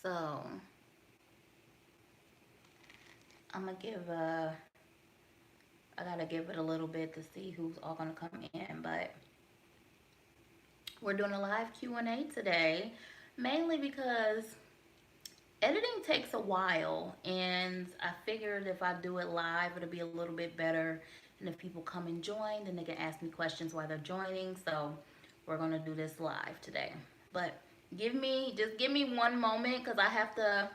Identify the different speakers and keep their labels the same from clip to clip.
Speaker 1: So I'm gonna I gotta give it a little bit to see who's all gonna come in, but we're doing a live Q&A today, mainly because editing takes a while, and I figured if I do it live, it'll be a little bit better. And if people come and join, then they can ask me questions while they're joining. So we're gonna do this live today. But just give me one moment because I have to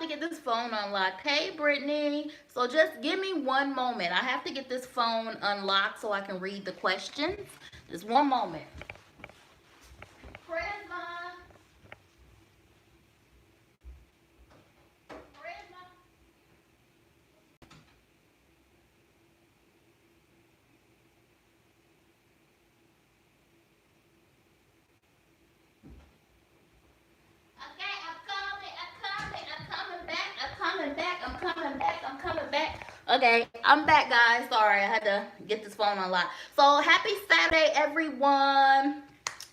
Speaker 1: get this phone unlocked. Hey, Brittany. So just give me one moment. I have to get this phone unlocked so I can read the questions. Just one moment. Prisma. Prisma. Okay, I'm coming back. I'm coming back. Okay, I'm back, guys. Sorry, I had to get this phone unlocked. So happy Saturday, everyone.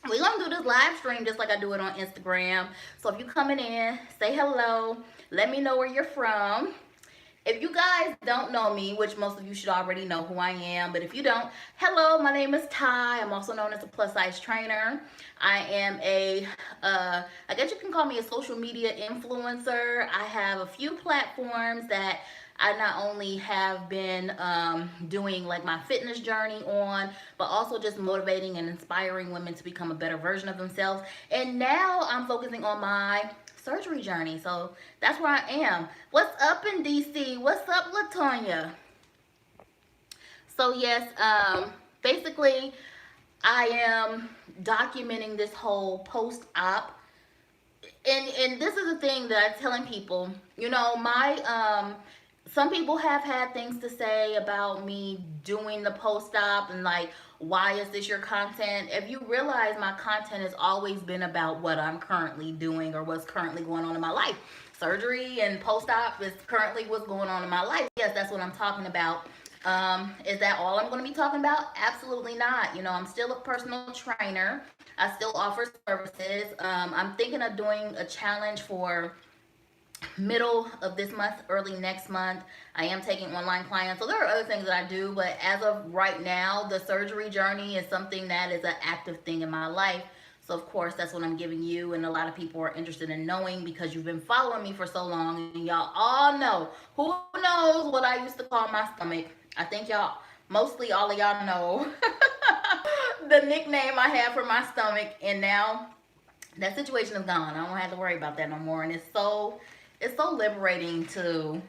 Speaker 1: We're gonna do this live stream just like I do it on Instagram. So if you coming in, say hello. Let me know where you're from. If you guys don't know me, which most of you should already know who I am, but if you don't, hello, my name is Ty. I'm also known as a plus size trainer. I am I guess you can call me a social media influencer. I have a few platforms that I not only have been doing like my fitness journey on, but also just motivating and inspiring women to become a better version of themselves. And now I'm focusing on my surgery journey. So that's where I am. What's up in DC? What's up, Latonya? So yes, basically I am documenting this whole post-op, and this is the thing that I'm telling people. You know, my some people have had things to say about me doing the post-op and like, why is this your content? If you realize, my content has always been about what I'm currently doing or what's currently going on in my life. Surgery and post-op is currently what's going on in my life. Yes, that's what I'm talking about. Is that all I'm going to be talking about? Absolutely not. You know, I'm still a personal trainer. I still offer services. I'm thinking of doing a challenge for middle of this month, early next month. I am taking online clients. So there are other things that I do, but as of right now, the surgery journey is something that is an active thing in my life. So of course, that's what I'm giving you, and a lot of people are interested in knowing because you've been following me for so long, and y'all all know. Who knows what I used to call my stomach? I think y'all, mostly all of y'all know the nickname I have for my stomach, and now that situation is gone. I don't have to worry about that no more, and it's so liberating to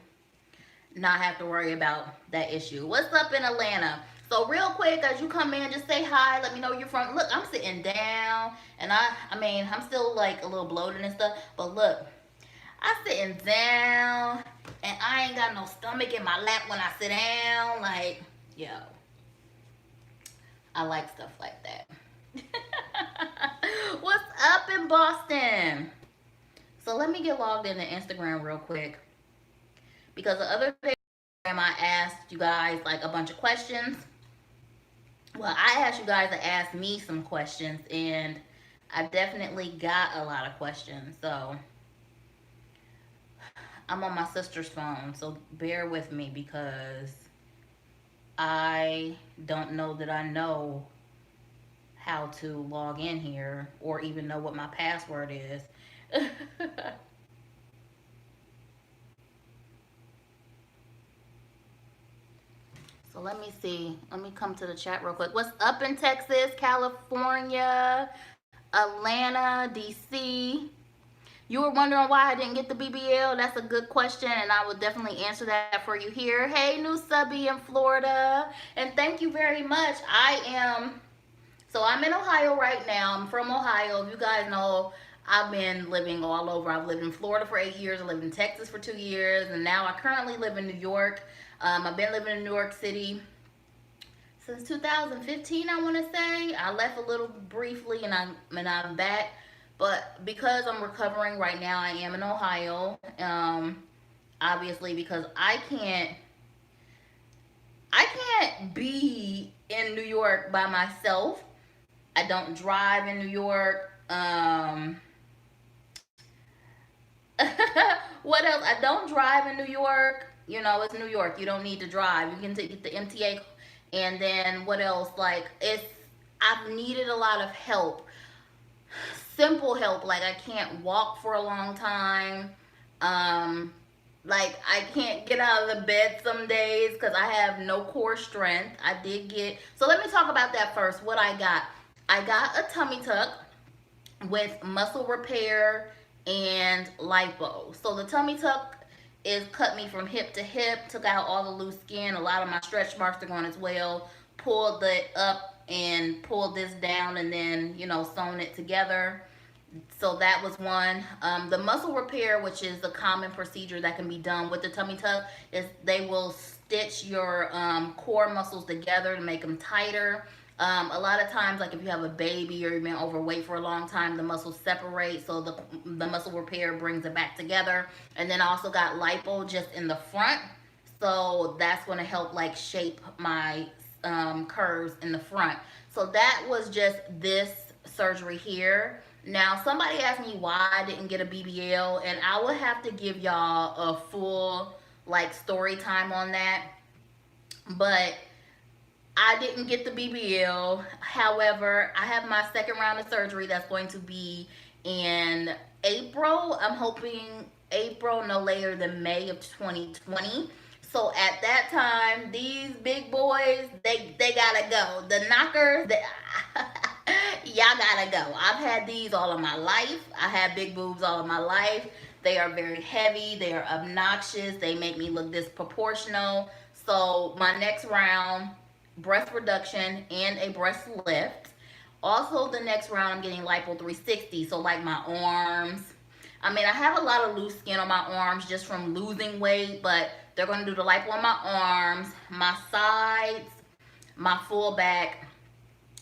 Speaker 1: not have to worry about that issue. What's up in Atlanta? So real quick, as you come in, just say hi. Let me know where you're from. Look, I'm sitting down, and I mean, I'm still like a little bloated and stuff. But look, I'm sitting down, and I ain't got no stomach in my lap when I sit down. Like, yo, I like stuff like that. What's up in Boston? So let me get logged into Instagram real quick, because the other day I asked you guys like a bunch of questions. Well, I asked you guys to ask me some questions, and I definitely got a lot of questions. So I'm on my sister's phone, so bear with me because I don't know that I know how to log in here or even know what my password is. So let me see. Let me come to the chat real quick. What's up in Texas, California, Atlanta, DC? You were wondering why I didn't get the BBL? That's a good question, and I will definitely answer that for you here. Hey, new subby in Florida, and thank you very much. I'm in Ohio right now. I'm from Ohio. If you guys know, I've been living all over. I've lived in Florida for 8 years. I lived in Texas for 2 years, and now I currently live in New York. I've been living in New York City since 2015, I want to say. I left a little briefly, and I'm back. But because I'm recovering right now, I am in Ohio. Obviously, because I can't be in New York by myself. I don't drive in New York. What else? I don't drive in New York. You know, it's New York. You don't need to drive. You can take the MTA. And then what else? Like, I've needed a lot of help, simple help. Like, I can't walk for a long time. Um, like, I can't get out of the bed some days because I have no core strength. I did get, so let me talk about that first. What I got. I got a tummy tuck with muscle repair and lipo. So the tummy tuck is cut me from hip to hip, took out all the loose skin. A lot of my stretch marks are gone as well. Pulled it up and pulled this down, and then, you know, sewn it together. So that was one. The muscle repair, which is a common procedure that can be done with the tummy tuck, is they will stitch your core muscles together to make them tighter. A lot of times, like if you have a baby or you've been overweight for a long time, the muscles separate, so the muscle repair brings it back together. And then I also got lipo just in the front, so that's going to help like shape my curves in the front. So that was just this surgery here. Now, somebody asked me why I didn't get a BBL, and I will have to give y'all a full like story time on that. But I didn't get the BBL. However, I have my second round of surgery that's going to be in April. I'm hoping April, no later than May of 2020. So at that time, these big boys, they gotta go. The knockers, y'all gotta go. I've had these all of my life. I had big boobs all of my life. They are very heavy. They are obnoxious. They make me look disproportional. So my next round, breast reduction and a breast lift. Also, the next round, I'm getting lipo 360. So like my arms. I mean, I have a lot of loose skin on my arms just from losing weight, but they're going to do the lipo on my arms, my sides, my full back,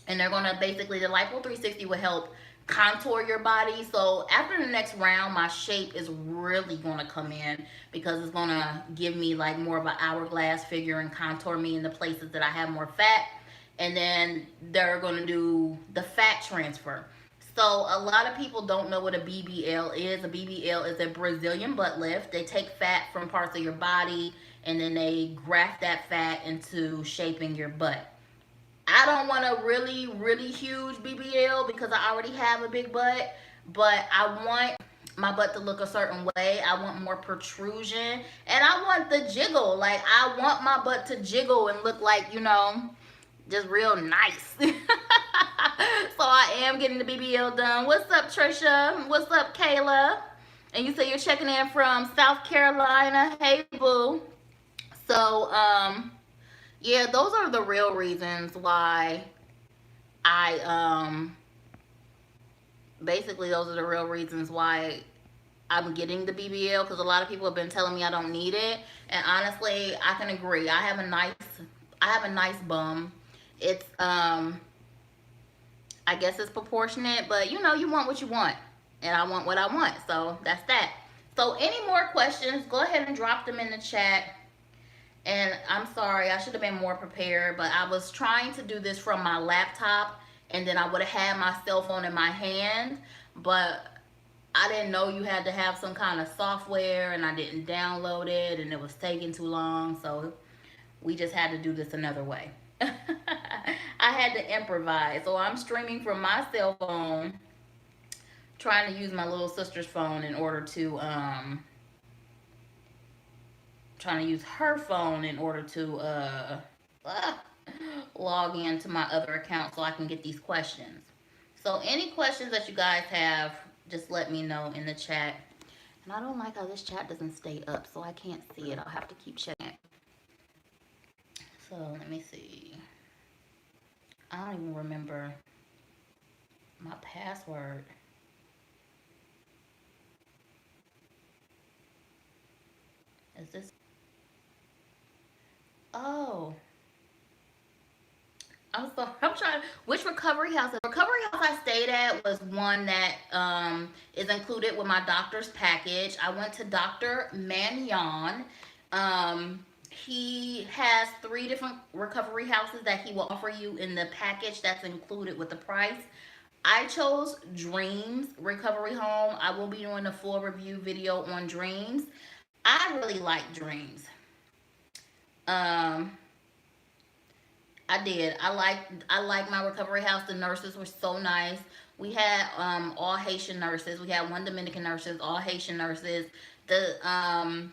Speaker 1: and they're going to basically, the lipo 360 will help contour your body. So after the next round, my shape is really going to come in because it's going to give me like more of an hourglass figure and contour me in the places that I have more fat. And then they're going to do the fat transfer. So a lot of people don't know what a BBL is. A BBL is a Brazilian butt lift. They take fat from parts of your body and then they graft that fat into shaping your butt. I don't want a really, really huge BBL because I already have a big butt, but I want my butt to look a certain way. I want more protrusion, and I want the jiggle. Like, I want my butt to jiggle and look like, you know, just real nice. So I am getting the BBL done. What's up, Trisha? What's up, Kayla? And you say you're checking in from South Carolina. Hey, boo. So, yeah, those are the real reasons why basically those are the real reasons why I'm getting the BBL, because a lot of people have been telling me I don't need it, and honestly, I can agree. I have a nice bum. It's I guess it's proportionate, but you know, you want what you want, and I want what I want, so that's that. So any more questions, go ahead and drop them in the chat. And I'm sorry, I should have been more prepared, but I was trying to do this from my laptop, and then I would have had my cell phone in my hand, but I didn't know you had to have some kind of software, and I didn't download it, and it was taking too long, so we just had to do this another way. I had to improvise, so I'm streaming from my cell phone, trying to use my little sister's phone in order to, trying to use her phone in order to log into my other account so I can get these questions. So any questions that you guys have, just let me know in the chat. And I don't like how this chat doesn't stay up, so I can't see it. I'll have to keep checking it. So let me see. I don't even remember my password. Is this? Oh. I'm sorry. I'm trying. Which recovery house? The recovery house I stayed at was one that is included with my doctor's package. I went to Dr. Mannion. He has 3 different recovery houses that he will offer you in the package that's included with the price. I chose Dreams Recovery Home. I will be doing a full review video on Dreams. I really like Dreams. Um, I did. I like my recovery house. The nurses were so nice. We had all Haitian nurses. We had one Dominican nurses, all Haitian nurses. The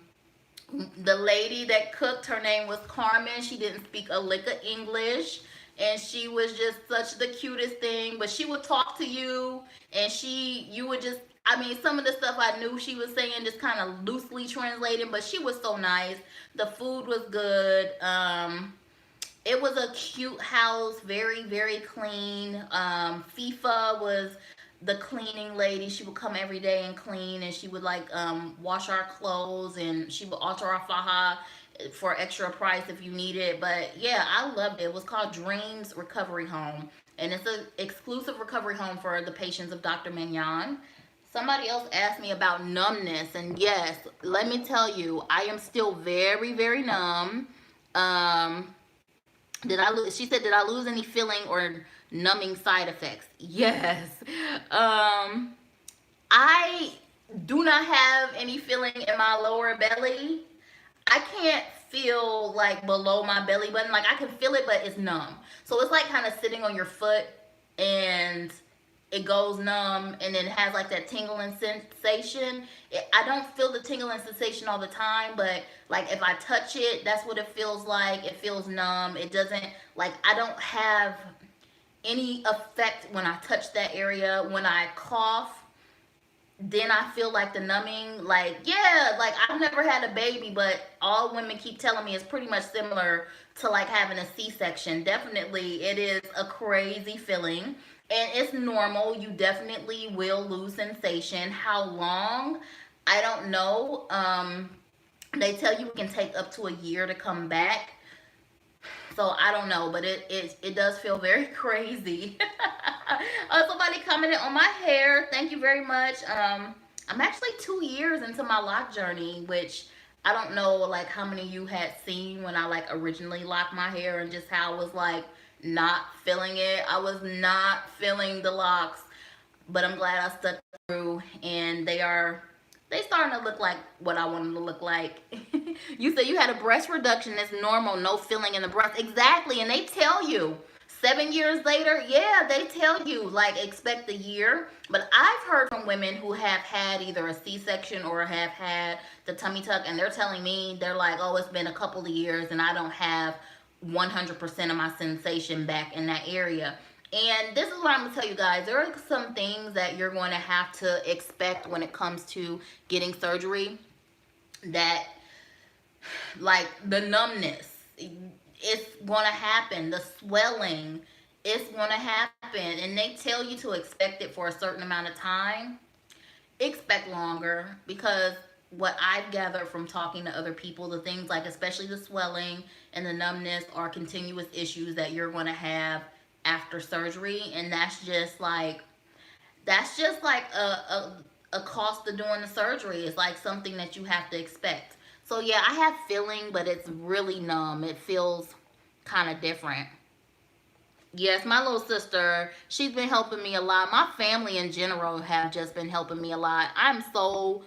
Speaker 1: lady that cooked, her name was Carmen. She didn't speak a lick of English, and she was just such the cutest thing. But she would talk to you, and you would just, I mean, some of the stuff I knew she was saying, just kind of loosely translating, but she was so nice. The food was good. It was a cute house, very, very clean. FIFA was the cleaning lady. She would come every day and clean, and she would like wash our clothes, and she would alter our faja for extra price if you need it. But yeah, I loved it. It was called Dreams Recovery Home, and it's an exclusive recovery home for the patients of Dr. Mignon. Somebody else asked me about numbness, and yes, let me tell you, I am still very, very numb. Um, did I lose? She said, did I lose any feeling or numbing side effects? Yes. I do not have any feeling in my lower belly. I can't feel like below my belly button. Like I can feel it, but it's numb. So it's like kind of sitting on your foot and it goes numb and then has like that tingling sensation. I don't feel the tingling sensation all the time, but like if I touch it, that's what it feels like. It feels numb. It doesn't, like, I don't have any effect when I touch that area. When I cough, then I feel like the numbing, like, yeah, like I've never had a baby, but all women keep telling me it's pretty much similar to like having a C-section. Definitely, it is a crazy feeling, and it's normal. You definitely will lose sensation. How long? I don't know. They tell you it can take up to a year to come back. So I don't know, but it does feel very crazy. Somebody commented on my hair. Thank you very much. I'm actually 2 years into my lock journey, which I don't know like how many of you had seen when I like originally locked my hair, and just how I was like not feeling it. I was not feeling the locks, but I'm glad I stuck through, and they starting to look like what I want them to look like. You said you had a breast reduction. It's normal, no filling in the breast. Exactly, and they tell you 7 years later, yeah, they tell you like expect a year. But I've heard from women who have had either a C-section or have had the tummy tuck, and they're telling me, they're like, oh, it's been a couple of years and I don't have 100% of my sensation back in that area. And this is what I'm going to tell you guys. There are some things that you're going to have to expect when it comes to getting surgery. That, like, the numbness, it's going to happen. The swelling, it's going to happen. And they tell you to expect it for a certain amount of time. Expect longer, because what I've gathered from talking to other people, the things like especially the swelling and the numbness are continuous issues that you're going to have after surgery, and that's just like a cost of doing the surgery. It's like something that you have to expect. So yeah, I have feeling, but it's really numb. It feels kind of different. Yes, my little sister, she's been helping me a lot. My family in general have just been helping me a lot. I'm so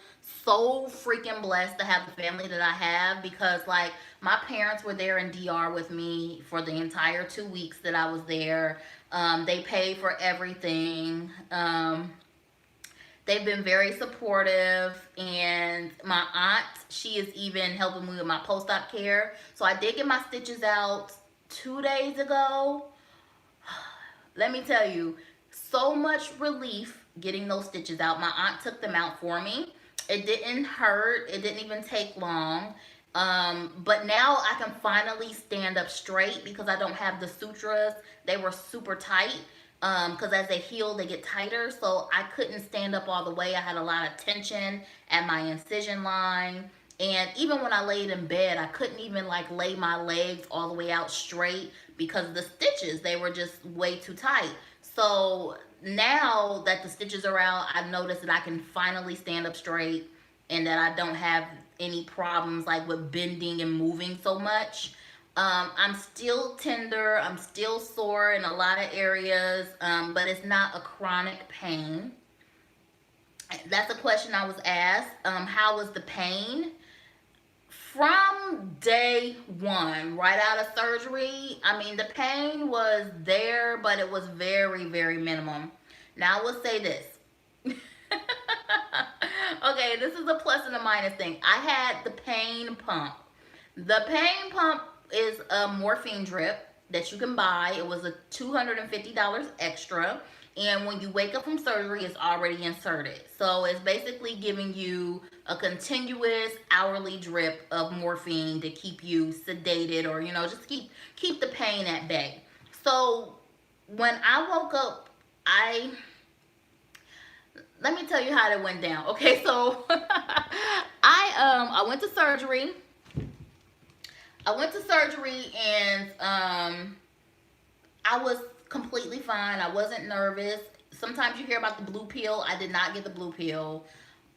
Speaker 1: freaking blessed to have the family that I have, because like my parents were there in DR with me for the entire 2 weeks that I was there. They paid for everything. They've been very supportive, and my aunt, she is even helping me with my post-op care. So I did get my stitches out 2 days ago. Let me tell you, so much relief getting those stitches out. My aunt took them out for me. It didn't hurt. It didn't even take long. But now I can finally stand up straight because I don't have the sutras. They were super tight. Because as they heal, they get tighter. So I couldn't stand up all the way. I had a lot of tension at my incision line. And even when I laid in bed, I couldn't even like lay my legs all the way out straight because of the stitches. They were just way too tight. So now that the stitches are out, I've noticed that I can finally stand up straight. and that I don't have any problems like with bending and moving so much. I'm still tender, I'm still sore in a lot of areas, but it's not a chronic pain. That's a question I was asked. How was the pain? From day one, right out of surgery, I mean, the pain was there, but it was very, very minimum. Now, I will say this. Okay, this is a plus and a minus thing. I had the pain pump. The pain pump is a morphine drip that you can buy. It was a $250 extra. And when you wake up from surgery, it's already inserted. So it's basically giving you a continuous hourly drip of morphine to keep you sedated, or just keep the pain at bay. So when I woke up, I let me tell you how that went down. Okay, so I went to surgery. And I was completely fine. I wasn't nervous. Sometimes you hear about the blue pill. I did not get the blue pill.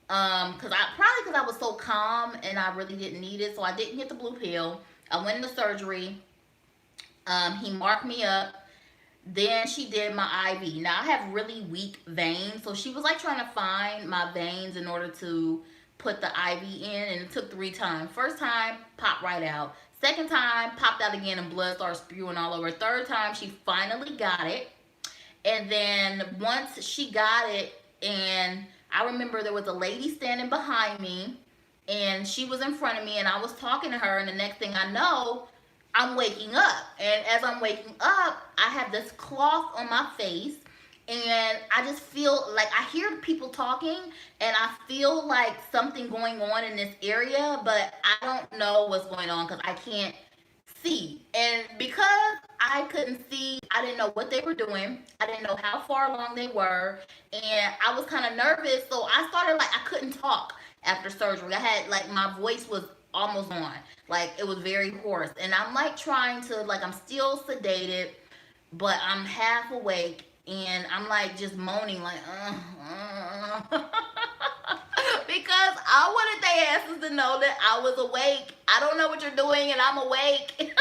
Speaker 1: Because I was so calm and I really didn't need it, so I didn't get the blue pill. I went into surgery. He marked me up. Then she did my IV. Now I have really weak veins, so she was like trying to find my veins in order to put the IV in, and it took 3 times. First time, popped right out. Second time, popped out again, and blood started spewing all over. Third time, she finally got it. And then once she got it, and I remember there was a lady standing behind me, and she was in front of me, and I was talking to her, and the next thing I know, I'm waking up. And as I'm waking up, I have this cloth on my face, and I just feel like I hear people talking, and I feel like something going on in this area, but I don't know what's going on because I can't see. And because I couldn't see, I didn't know what they were doing. I didn't know how far along they were, and I was kind of nervous, so I started like I couldn't talk after surgery. I had like my voice was almost gone. Like it was very hoarse. And I'm like trying to, like, I'm still sedated, but I'm half awake, and I'm like just moaning like because I wanted their asses to know that I was awake. I don't know what you're doing and I'm awake.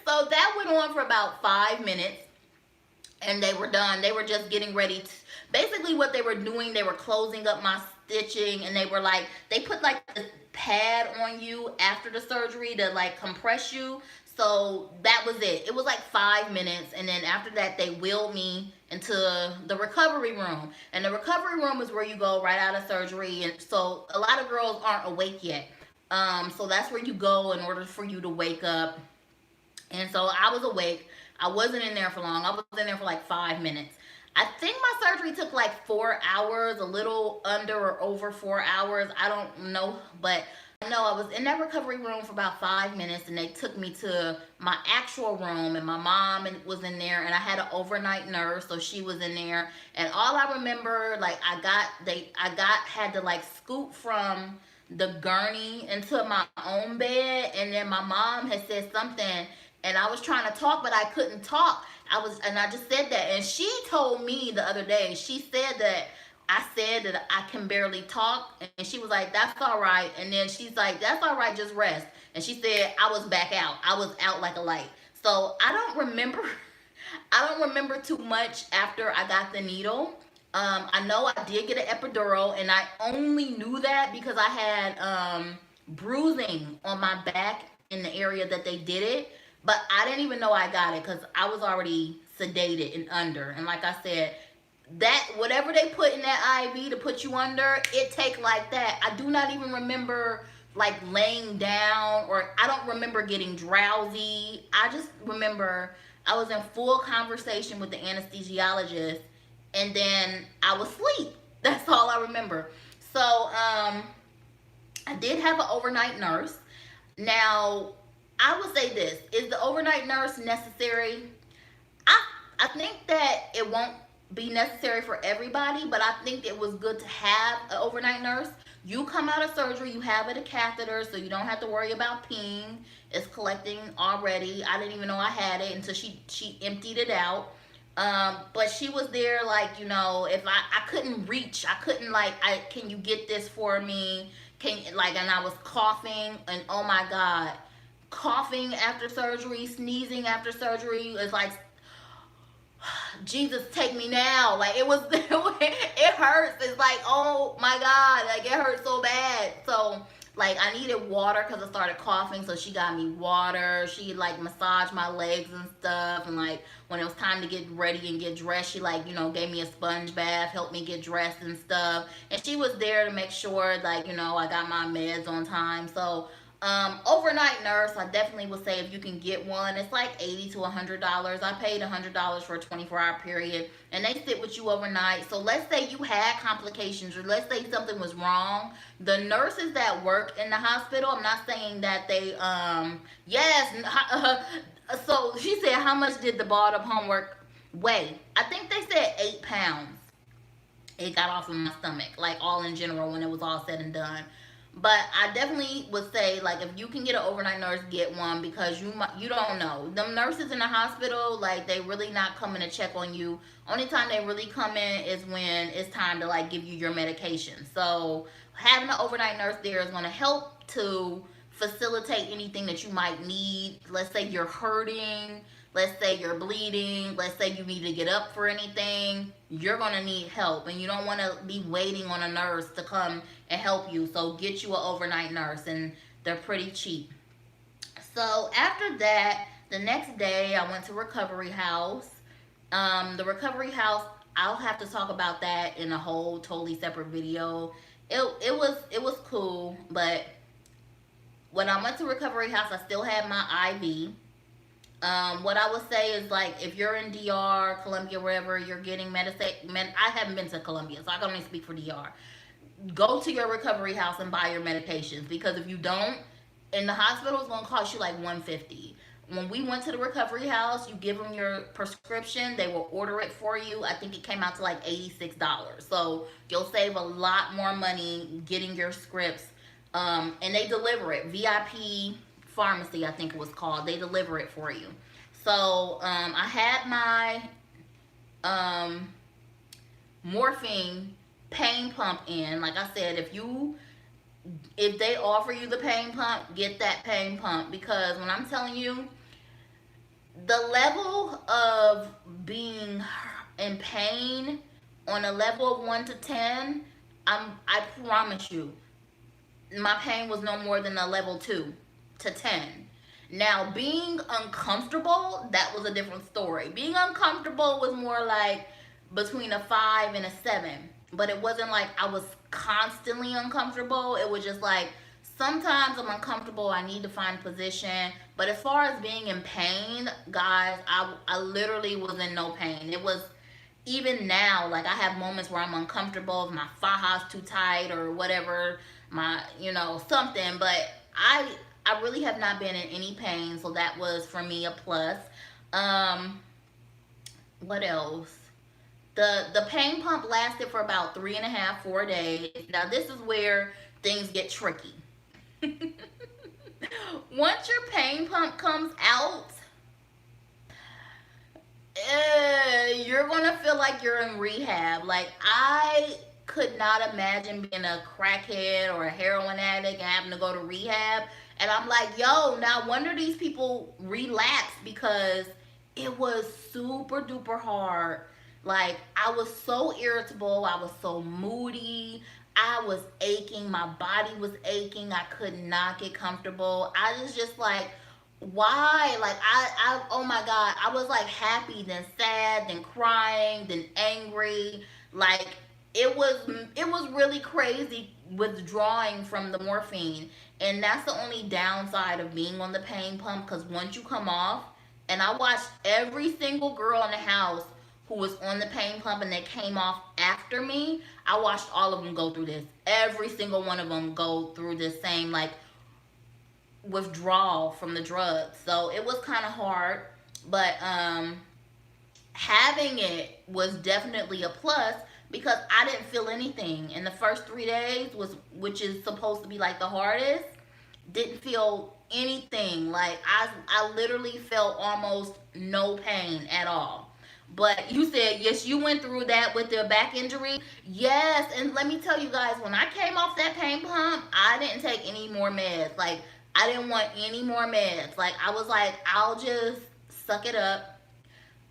Speaker 1: So that went on for about 5 minutes, and they were done. They were just getting ready to, basically what they were doing, they were closing up my stitching, and they were like, they put like this pad on you after the surgery to like compress you. So that was it. It was like 5 minutes, and then after that they wheeled me into the recovery room. And the recovery room is where you go right out of surgery, and so a lot of girls aren't awake yet. So that's where you go in order for you to wake up. And so I was awake. I wasn't in there for long. I was in there for like 5 minutes. I think my surgery took like 4 hours, a little under or over 4 hours. I don't know, but I know I was in that recovery room for about 5 minutes, and they took me to my actual room, and my mom was in there, and I had an overnight nurse, so she was in there. And all I remember, like, had to like scoot from the gurney into my own bed, and then my mom had said something, and I was trying to talk, but I couldn't talk. And I just said that, and she told me the other day, she said that I said that I can barely talk, and she was like, that's all right. And then she's like, that's all right, just rest. And she said I was back out. I was out like a light. So I don't remember too much after I got the needle. I know I did get an epidural, and I only knew that because I had bruising on my back in the area that they did it. But I didn't even know I got it because I was already sedated and under. And like I said, that whatever they put in that IV to put you under, it take like that. I do not even remember like laying down, or I don't remember getting drowsy. I just remember I was in full conversation with the anesthesiologist, and then I was asleep. That's all I remember. So I did have an overnight nurse. Now, I would say this, is the overnight nurse necessary? I think that it won't be necessary for everybody, but I think it was good to have an overnight nurse. You come out of surgery, you have a catheter, so you don't have to worry about peeing. It's collecting already. I didn't even know I had it until she emptied it out. But she was there, like, if I couldn't reach, I couldn't, like, can you get this for me? And I was coughing, and oh my God, coughing after surgery, sneezing after surgery is like, Jesus, take me now. Like, it was, it hurts. It's like, oh my God, like, it hurts so bad. So, like, I needed water because I started coughing. So she got me water. She, like, massaged my legs and stuff. And, like, when it was time to get ready and get dressed, she, like, gave me a sponge bath, helped me get dressed and stuff. And she was there to make sure, like, I got my meds on time. So, overnight nurse, I definitely would say if you can get one, it's like $80 to $100. I paid $100 for a 24-hour period, and they sit with you overnight. So let's say you had complications, or let's say something was wrong. The nurses that work in the hospital, I'm not saying that they, yes. So she said, how much did the bought up homework weigh? I think they said 8 pounds. It got off of my stomach, like, all in general, when it was all said and done. But I definitely would say, like, if you can get an overnight nurse, get one, because you don't know. Them nurses in the hospital, like, they really not coming to check on you. Only time they really come in is when it's time to, like, give you your medication. So having an overnight nurse there is going to help to facilitate anything that you might need. Let's say you're hurting. Let's say you're bleeding. Let's say you need to get up for anything. You're going to need help, and you don't want to be waiting on a nurse to come and help you. So get you an overnight nurse, and they're pretty cheap. So after that, the next day I went to recovery house. The recovery house, I'll have to talk about that in a whole totally separate video. It was cool, but when I went to recovery house, I still had my IV. What I would say is, like, if you're in DR, Colombia, wherever you're getting medicine, I haven't been to Colombia, so I can only speak for DR. Go to your recovery house and buy your medications, because if you don't, in the hospital, it's gonna cost you like 150. When we went to the recovery house, you give them your prescription, they will order it for you. I think it came out to like $86. So you'll save a lot more money getting your scripts. And they deliver it. VIP pharmacy, I think it was called. They deliver it for you. So I had my morphine pain pump in. Like I said, if they offer you the pain pump, get that pain pump, because when I'm telling you, the level of being in pain on a level of 1 to 10, I promise you, my pain was no more than a level 2 to 10. Now, being uncomfortable, that was a different story. Being uncomfortable was more like between a 5 and a 7. But it wasn't like I was constantly uncomfortable. It was just like, sometimes I'm uncomfortable, I need to find position. But as far as being in pain, guys, I literally was in no pain. It was, even now, like, I have moments where I'm uncomfortable, if my faja's too tight or whatever, something. But I really have not been in any pain, so that was, for me, a plus. What else? The pain pump lasted for about 3.5, 4 days. Now, this is where things get tricky. Once your pain pump comes out, you're gonna feel like you're in rehab. Like, I could not imagine being a crackhead or a heroin addict and having to go to rehab. And I'm like, yo, now wonder these people relapse, because it was super duper hard. Like, I was so irritable, I was so moody, I was aching, my body was aching, I could not get comfortable. I was just like, why? Like, oh my God, I was like happy, then sad, then crying, then angry. Like, it was really crazy withdrawing from the morphine. And that's the only downside of being on the pain pump, because once you come off, and I watched every single girl in the house who was on the pain pump and they came off after me, I watched all of them go through this. Every single one of them go through this same, like, withdrawal from the drugs. So it was kind of hard, but having it was definitely a plus, because I didn't feel anything in the first 3 days, which is supposed to be like the hardest. Didn't feel anything. Like, I literally felt almost no pain at all. But you said, yes, you went through that with your back injury. Yes, and let me tell you guys, when I came off that pain pump, I didn't take any more meds. Like, I didn't want any more meds. Like, I was like, I'll just suck it up.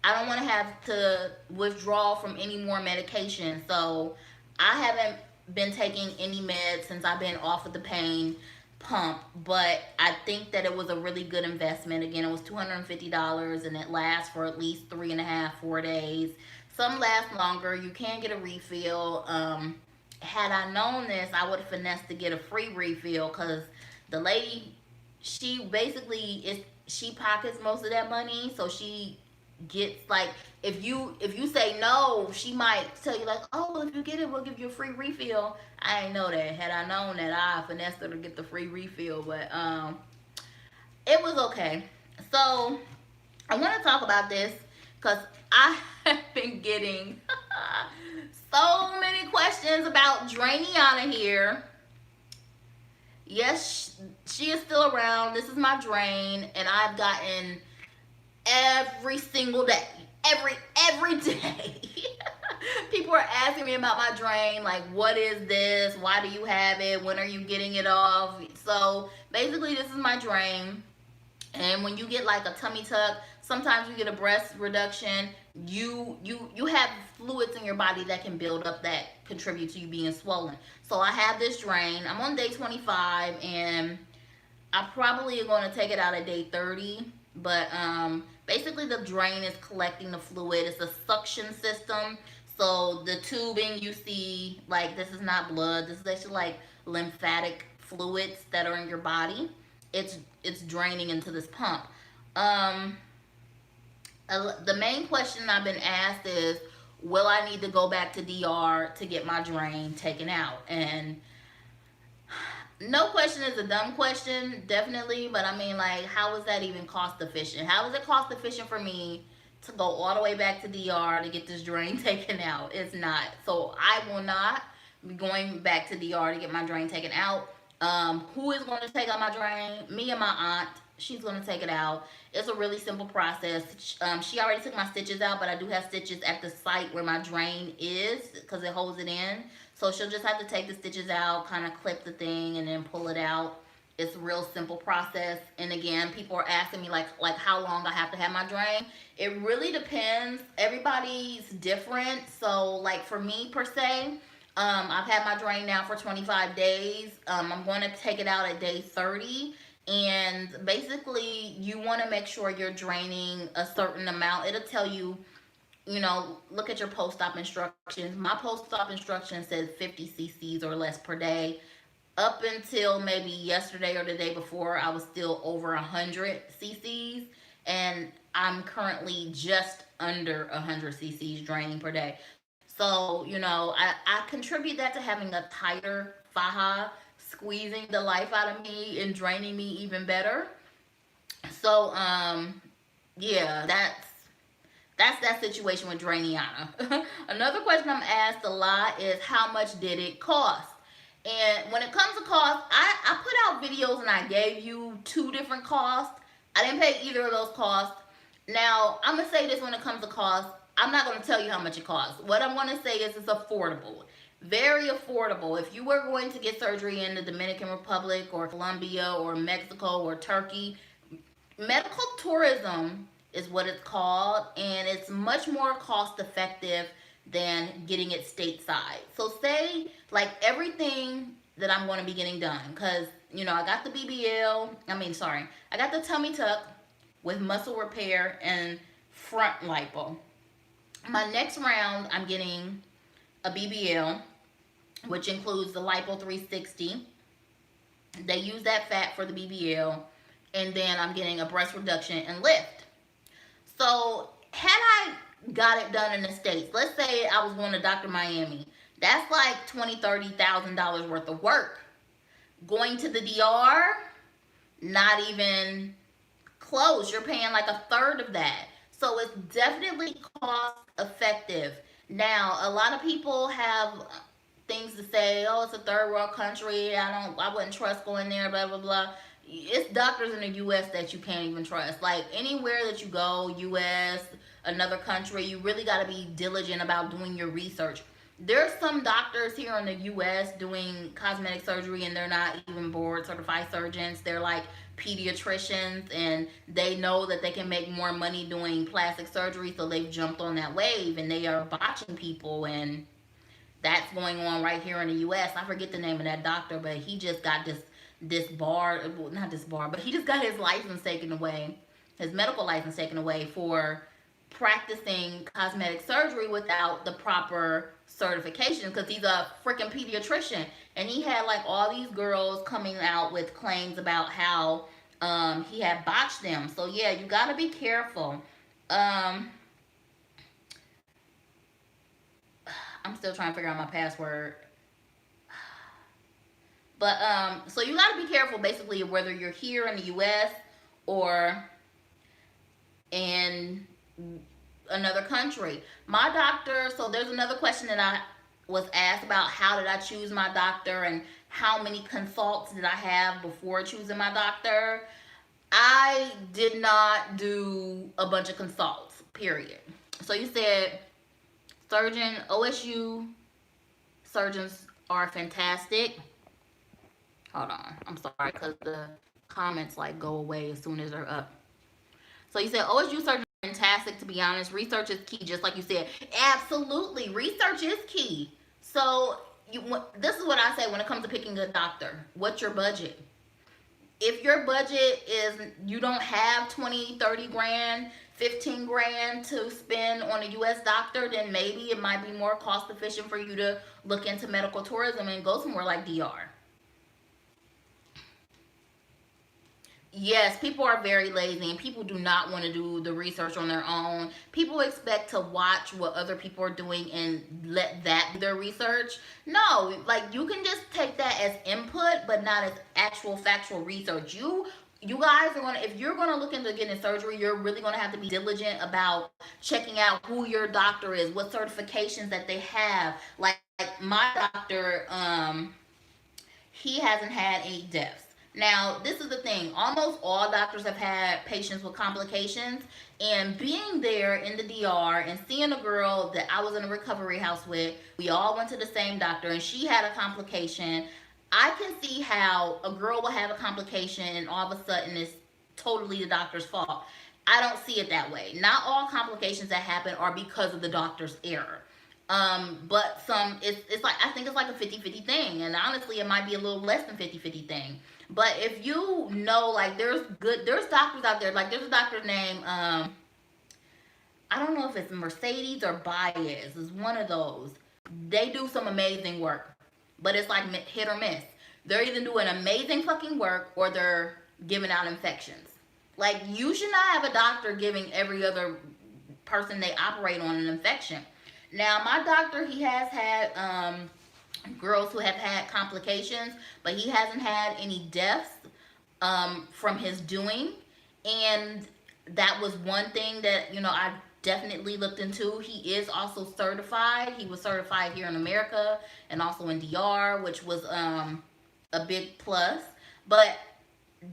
Speaker 1: I don't want to have to withdraw from any more medication. So I haven't been taking any meds since I've been off of the pain pump. But I think that it was a really good investment. Again, it was $250 and it lasts for at least 3.5, 4 days. Some last longer. You can get a refill. Had I known this, I would have finessed to get a free refill because the lady, she basically is she pockets most of that money, so she gets like if you say no, she might tell you like, oh well, if you get it, we'll give you a free refill. I didn't know that. Had I known that, I finessed her to get the free refill, but it was okay. So I want to talk about this because I have been getting so many questions about Drainiana here. Yes, she is still around. This is my drain, and I've gotten every single day, every day. People are asking me about my drain, like, what is this? Why do you have it? When are you getting it off? So basically, this is my drain. And when you get like a tummy tuck, sometimes you get a breast reduction, you have fluids in your body that can build up that contribute to you being swollen. So I have this drain. I'm on day 25 and I probably am going to take it out at day 30. But basically the drain is collecting the fluid. It's a suction system. So the tubing you see, like, this is not blood. This is actually like lymphatic fluids that are in your body. It's draining into this pump. The main question I've been asked is, will I need to go back to DR to get my drain taken out? And no question is a dumb question, definitely. But I mean, like, how is that even cost efficient? How is it cost efficient for me to go all the way back to DR to get this drain taken out? It's not. So I will not be going back to DR to get my drain taken out. Who is going to take out my drain? Me and my aunt. She's going to take it out. It's a really simple process. She already took my stitches out, but I do have stitches at the site where my drain is because it holds it in. So she'll just have to take the stitches out, kind of clip the thing, and then pull it out. It's a real simple process. And again, people are asking me like how long I have to have my drain. It really depends. Everybody's different. So like for me per se, I've had my drain now for 25 days. I'm going to take it out at day 30. And basically, you want to make sure you're draining a certain amount. It'll tell you, look at your post-op instructions. My post-op instruction says 50 cc's or less per day. Up until maybe yesterday or the day before, I was still over 100 cc's. And I'm currently just under 100 cc's draining per day. So, I contribute that to having a tighter faja, squeezing the life out of me and draining me even better. So, yeah, that's that situation with Drainiana. Another question I'm asked a lot is, how much did it cost? And when it comes to cost, I put out videos and I gave you 2 different costs. I didn't pay either of those costs. Now, I'm going to say this when it comes to cost. I'm not going to tell you how much it costs. What I'm going to say is it's affordable. Very affordable. If you were going to get surgery in the Dominican Republic or Colombia or Mexico or Turkey, medical tourism is what it's called, and it's much more cost effective than getting it stateside. So say like everything that I'm going to be getting done, because I got the I got the tummy tuck with muscle repair and front lipo. My next round, I'm getting a BBL, which includes the Lipo 360. They use that fat for the BBL. And then I'm getting a breast reduction and lift. So had I got it done in the States, let's say I was going to Dr. Miami, that's like $20,000, $30,000 worth of work. Going to the DR, not even close. You're paying like a third of that. So it's definitely cost effective. Now, a lot of people have things to say, oh, it's a third world country, I wouldn't trust going there, blah, blah, blah. It's doctors in the U.S. that you can't even trust. Like, anywhere that you go, U.S., another country, you really got to be diligent about doing your research. There's some doctors here in the US doing cosmetic surgery and they're not even board certified surgeons. They're like pediatricians and they know that they can make more money doing plastic surgery, so they've jumped on that wave and they are botching people, and that's going on right here in the US. I forget the name of that doctor, but he just got this bar, well, not this bar, but he just got his license taken away, his medical license taken away for practicing cosmetic surgery without the proper certification, because he's a freaking pediatrician. And he had like all these girls coming out with claims about how he had botched them. So yeah, you gotta be careful. um I'm still trying to figure out my password. But so you gotta be careful basically whether you're here in the US or in another country. My doctor, so there's another question that I was asked about: how did I choose my doctor and how many consults did I have before choosing my doctor? I did not do a bunch of consults, period. So you said surgeon, OSU surgeons are fantastic. Hold on, I'm sorry, because the comments like go away as soon as they're up. So you said OSU surgeons are fantastic, to be honest. Research is key, just like you said. Absolutely, research is key. So this is what I say when it comes to picking a doctor. What's your budget? If your budget is, you don't have 20, 30 grand, 15 grand to spend on a US doctor, then maybe it might be more cost efficient for you to look into medical tourism and go somewhere like DR. Yes, people are very lazy and people do not want to do the research on their own. People expect to watch what other people are doing and let that be their research. No, like you can just take that as input, but not as actual factual research. You guys are gonna, if you're gonna look into getting surgery, you're really gonna have to be diligent about checking out who your doctor is, what certifications that they have. Like my doctor, he hasn't had any deaths. Now, this is the thing. Almost all doctors have had patients with complications. And being there in the DR and seeing a girl that I was in a recovery house with, we all went to the same doctor and she had a complication. I can see how a girl will have a complication and all of a sudden it's totally the doctor's fault. I don't see it that way. Not all complications that happen are because of the doctor's error. But some, it's like, I think it's like a 50-50 thing. And honestly, it might be a little less than 50-50 thing. But if you know, like, there's doctors out there, like, there's a doctor named, I don't know if it's Mercedes or Baez, it's one of those. They do some amazing work, but it's like hit or miss. They're either doing amazing fucking work or they're giving out infections. Like, you should not have a doctor giving every other person they operate on an infection. Now, my doctor, he has had girls who have had complications, but he hasn't had any deaths from his doing. And that was one thing that, I definitely looked into. He is also certified. He was certified here in America and also in DR, which was a big plus. But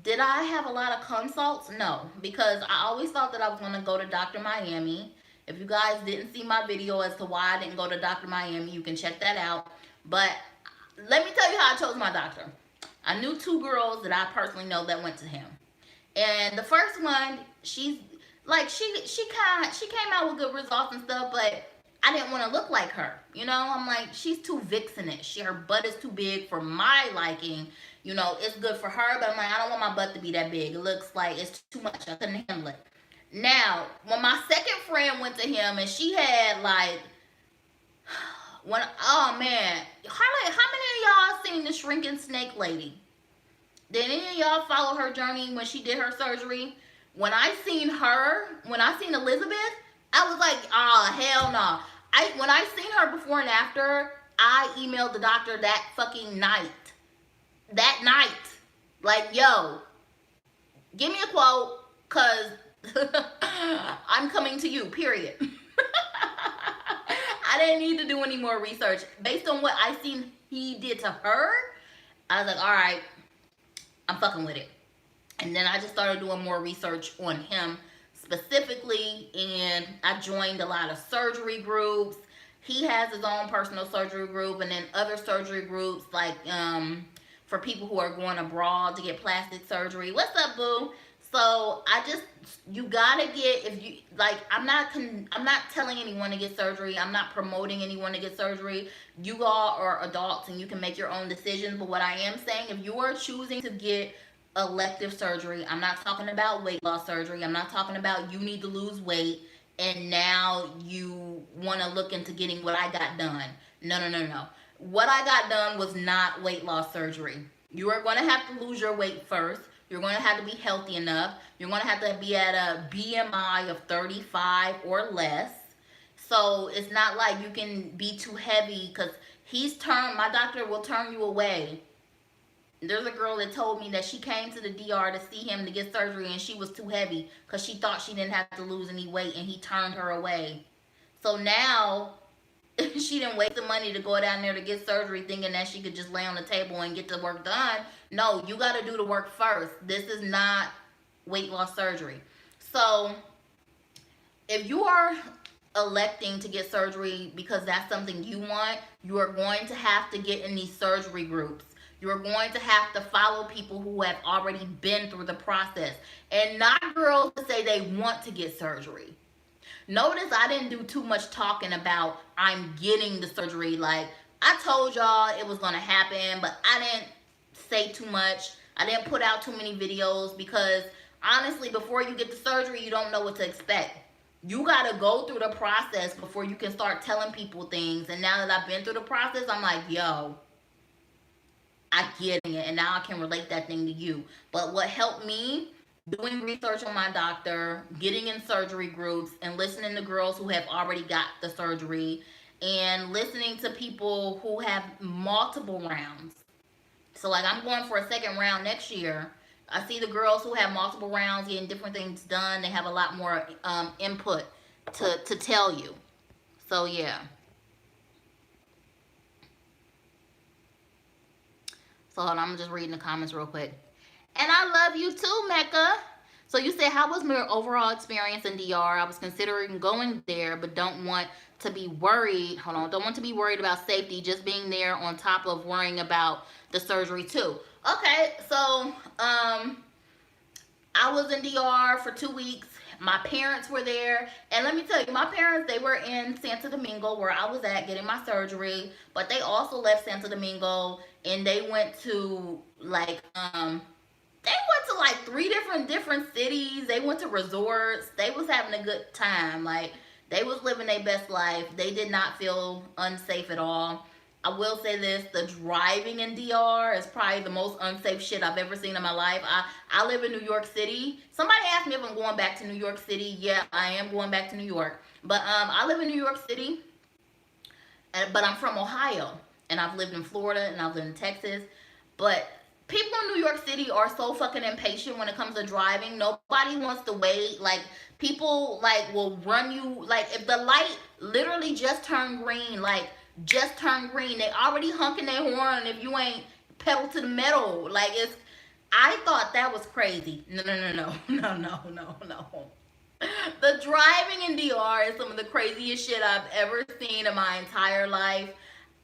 Speaker 1: did I have a lot of consults? No, because I always thought that I was going to go to Dr. Miami. If you guys didn't see my video as to why I didn't go to Dr. Miami, you can check that out. But let me tell you how I chose my doctor. I knew two girls that I personally know that went to him. And the first one, she's like, she came out with good results and stuff, but I didn't want to look like her. I'm like, she's too vixenish. Her butt is too big for my liking. It's good for her, but I'm like, I don't want my butt to be that big. It looks like it's too much. I couldn't handle it. Now, when my second friend went to him and she had like, oh man, how many of y'all seen the shrinking snake lady? Did any of y'all follow her journey when she did her surgery? When I seen Elizabeth, I was like, oh hell no. When I seen her before and after, I emailed the doctor that fucking night. That night. Like, yo, give me a quote, cause I'm coming to you, period. I didn't need to do any more research. Based on what I seen he did to her, I was like, all right, I'm fucking with it. And then I just started doing more research on him specifically, and I joined a lot of surgery groups. He has his own personal surgery group, and then other surgery groups like for people who are going abroad to get plastic surgery. What's up, boo? So I just, you gotta get, if you like, I'm not telling anyone to get surgery. I'm not promoting anyone to get surgery. You all are adults and you can make your own decisions. But what I am saying, if you are choosing to get elective surgery, I'm not talking about weight loss surgery. I'm not talking about you need to lose weight and now you want to look into getting what I got done. No, no, no, no. What I got done was not weight loss surgery. You are going to have to lose your weight first. You're going to have to be healthy enough. You're going to have to be at a BMI of 35 or less. So it's not like you can be too heavy, because my doctor will turn you away. There's a girl that told me that she came to the DR to see him to get surgery and she was too heavy because she thought she didn't have to lose any weight and he turned her away. So now she didn't waste the money to go down there to get surgery thinking that she could just lay on the table and get the work done. No, you got to do the work first. This is not weight loss surgery. So if you are electing to get surgery because that's something you want, you are going to have to get in these surgery groups. You're going to have to follow people who have already been through the process, and not girls to say they want to get surgery. Notice I didn't do too much talking about I'm getting the surgery. Like, I told y'all it was going to happen, but I didn't say too much. I didn't put out too many videos because honestly, before you get the surgery, you don't know what to expect. You got to go through the process before you can start telling people things. And now that I've been through the process, I'm like, yo, I get it, and now I can relate that thing to you. But what helped me, doing research on my doctor, getting in surgery groups, and listening to girls who have already got the surgery, and listening to people who have multiple rounds. So like, I'm going for a second round next year. I see the girls who have multiple rounds getting different things done. They have a lot more input to tell you. So yeah. So hold on, I'm just reading the comments real quick. And I love you too, Mecca. So you said, how was my overall experience in DR? I was considering going there, but don't want to be worried. Hold on, don't want to be worried about safety, just being there on top of worrying about the surgery too. Okay, so I was in DR for 2 weeks. My parents were there, and let me tell you, my parents, they were in Santo Domingo where I was at getting my surgery, but they also left Santo Domingo and they went to like like 3 different cities. They went to resorts. They was having a good time. Like, they was living their best life. They did not feel unsafe at all. I will say this, the driving in DR is probably the most unsafe shit I've ever seen in my life. I live in New York City. Somebody asked me if I'm going back to New York City. Yeah, I am going back to New York. But I live in New York City, but I'm from Ohio. And I've lived in Florida and I've lived in Texas. But people in New York City are so fucking impatient when it comes to driving. Nobody wants to wait. Like, people like will run you. Like, if the light literally just turned green, like, just turned green, they already honking their horn if you ain't pedal to the metal. Like, I thought that was crazy. No. The driving in DR is some of the craziest shit I've ever seen in my entire life.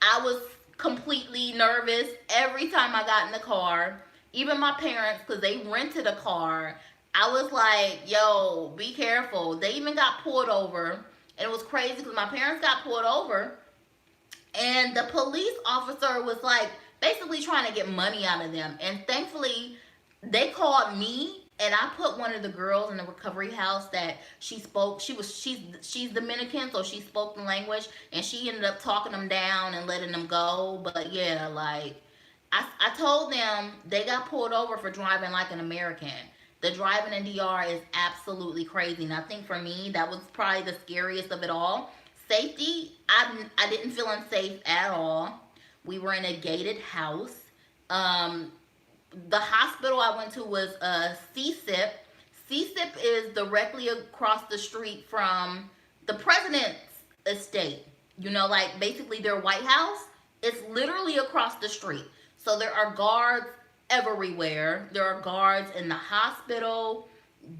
Speaker 1: I was completely nervous every time I got in the car. Even my parents, because they rented a car, I was like, yo, be careful. They even got pulled over. And it was crazy because my parents got pulled over. And the police officer was like basically trying to get money out of them. And thankfully, they called me. And I put one of the girls in the recovery house that she's Dominican, so she spoke the language, and she ended up talking them down and letting them go. But yeah, like, I told them they got pulled over for driving like an American. The driving in DR is absolutely crazy. And I think for me, that was probably the scariest of it all. Safety, I didn't feel unsafe at all. We were in a gated house. The hospital I went to was CSIP. CSIP is directly across the street from the president's estate. You know, like basically their White House. It's literally across the street. So there are guards everywhere. There are guards in the hospital.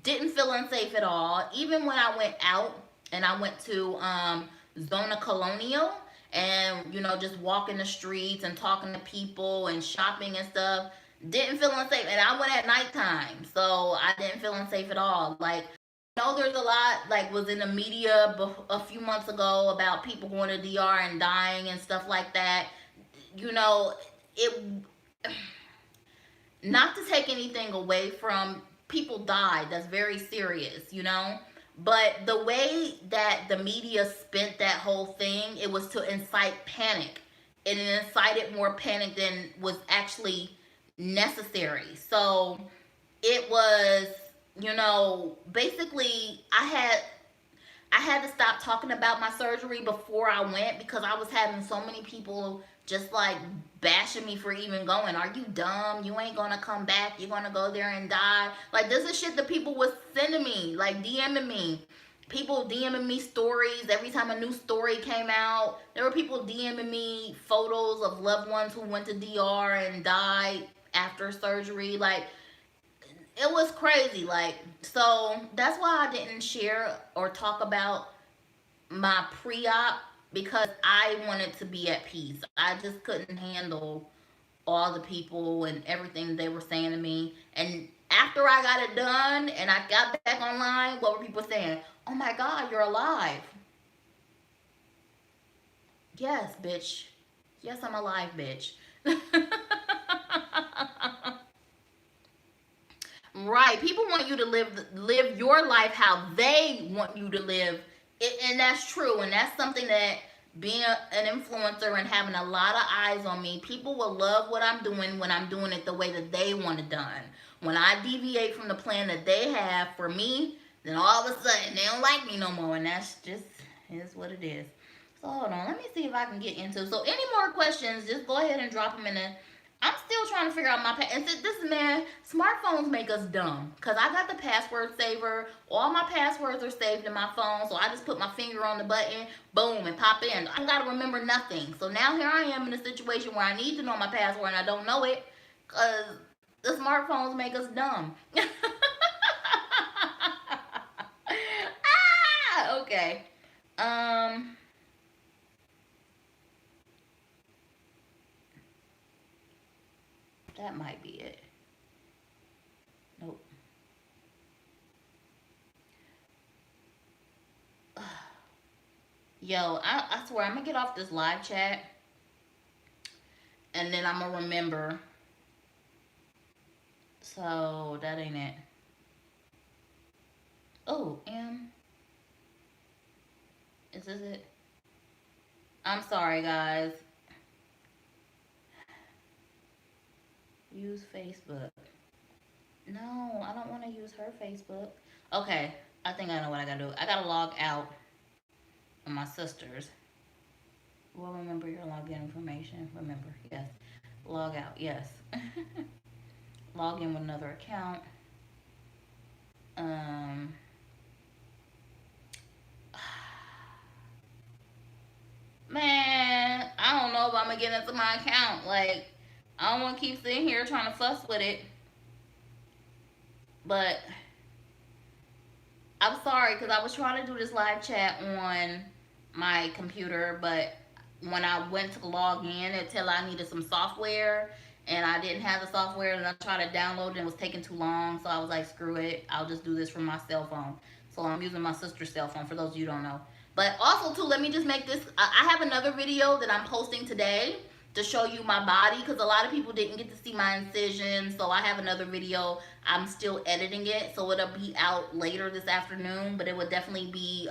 Speaker 1: Didn't feel unsafe at all. Even when I went out and I went to Zona Colonial and, you know, just walking the streets and talking to people and shopping and stuff, didn't feel unsafe. And I went at nighttime, so I didn't feel unsafe at all. Like, I know there's a lot, like, was in the media a few months ago about people going to DR and dying and stuff like that. You know, it, not to take anything away from people died, that's very serious, you know, but the way that the media spent that whole thing, it was to incite panic, and it incited more panic than was actually necessary. So it was, you know, basically I had to stop talking about my surgery before I went because I was having so many people just like bashing me for even going. Are you dumb? You ain't gonna come back. You're gonna go there and die. Like, this is shit that people was sending me, like DMing me. People DMing me stories every time a new story came out. There were people DMing me photos of loved ones who went to DR and died after surgery. Like, it was crazy. Like, so that's why I didn't share or talk about my pre-op, because I wanted to be at peace. I just couldn't handle all the people and everything they were saying to me. And after I got it done and I got back online, what were people saying? Oh my God, you're alive. Yes, bitch. Yes, I'm alive, bitch. Right. People want you to live your life how they want you to live. And that's true. And that's something that, being an influencer and having a lot of eyes on me, people will love what I'm doing when I'm doing it the way that they want it done. When I deviate from the plan that they have for me, then all of a sudden they don't like me no more. And that's just is what it is. So hold on. Let me see if I can get into. So any more questions, just go ahead and drop them in the. I'm still trying to figure out my and this, man, smartphones make us dumb. Cause I got the password saver. All my passwords are saved in my phone, so I just put my finger on the button, boom, and pop in. I gotta remember nothing. So now here I am in a situation where I need to know my password and I don't know it, cause the smartphones make us dumb. Okay. Um, that might be it. Nope. Yo, I swear I'm gonna get off this live chat and then I'm gonna remember. So that ain't it. Oh, is this it? I'm sorry, guys. Use Facebook. No, I don't want to use her Facebook. Okay, I think I know what I gotta do. I gotta log out of my sister's. Well, remember your login information. Remember, yes. Log out, yes. Log in with another account. Um, Man, I don't know if I'm gonna get into my account. Like, I don't want to keep sitting here trying to fuss with it. But I'm sorry because I was trying to do this live chat on my computer, but when I went to log in, it tell I needed some software, and I didn't have the software, and I tried to download it, and it was taking too long. So I was like, screw it, I'll just do this from my cell phone. So I'm using my sister's cell phone, for those of you who don't know. But also too, let me just make this. I have another video that I'm posting today to show you my body, because a lot of people didn't get to see my incisions. So I have another video. I'm still editing it, so it'll be out later this afternoon. But it would definitely be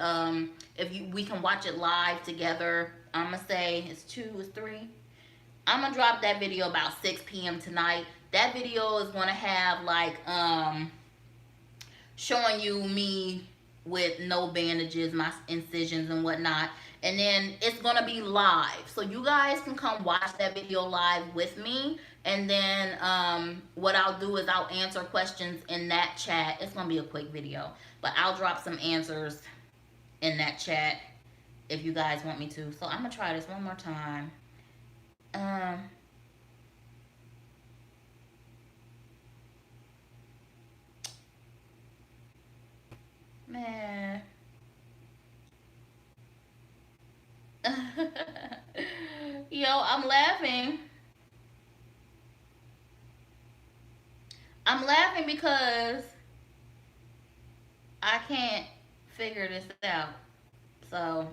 Speaker 1: if we can watch it live together. I'm gonna say it's 3. I'm gonna drop that video about 6 p.m. tonight. That video is gonna have like showing you me with no bandages, my incisions and whatnot. And then it's gonna be live, so you guys can come watch that video live with me. And then what I'll do is I'll answer questions in that chat. It's gonna be a quick video, but I'll drop some answers in that chat if you guys want me to. So I'm gonna try this one more time. um Man. Yo, I'm laughing. I'm laughing because I can't figure this out. So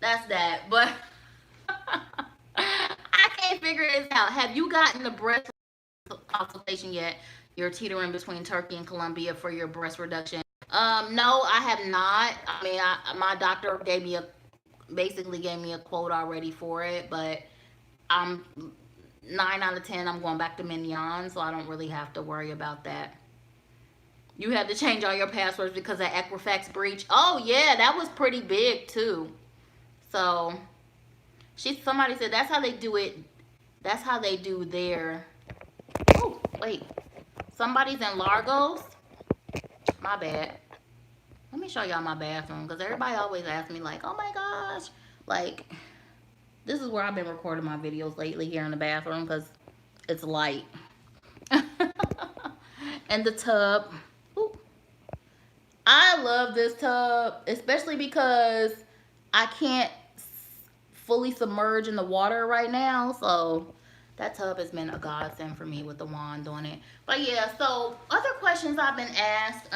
Speaker 1: that's that. But I can't figure this out. Have you gotten the breast consultation yet? You're teetering between Turkey and Colombia for your breast reduction. No, I have not. I mean, my doctor basically gave me a quote already for it, but I'm 9 out of 10. I'm going back to Mignon, so I don't really have to worry about that. You had to change all your passwords because of Equifax breach. Oh yeah, that was pretty big too. So somebody said that's how they do it. That's how they do their. Oh wait, somebody's in Largos. My bad. Let me show y'all my bathroom because everybody always asks me like, oh my gosh, like this is where I've been recording my videos lately here in the bathroom because it's light. And the tub. Ooh. I love this tub, especially because I can't fully submerge in the water right now. So that tub has been a godsend for me with the wand on it. But yeah, so other questions I've been asked.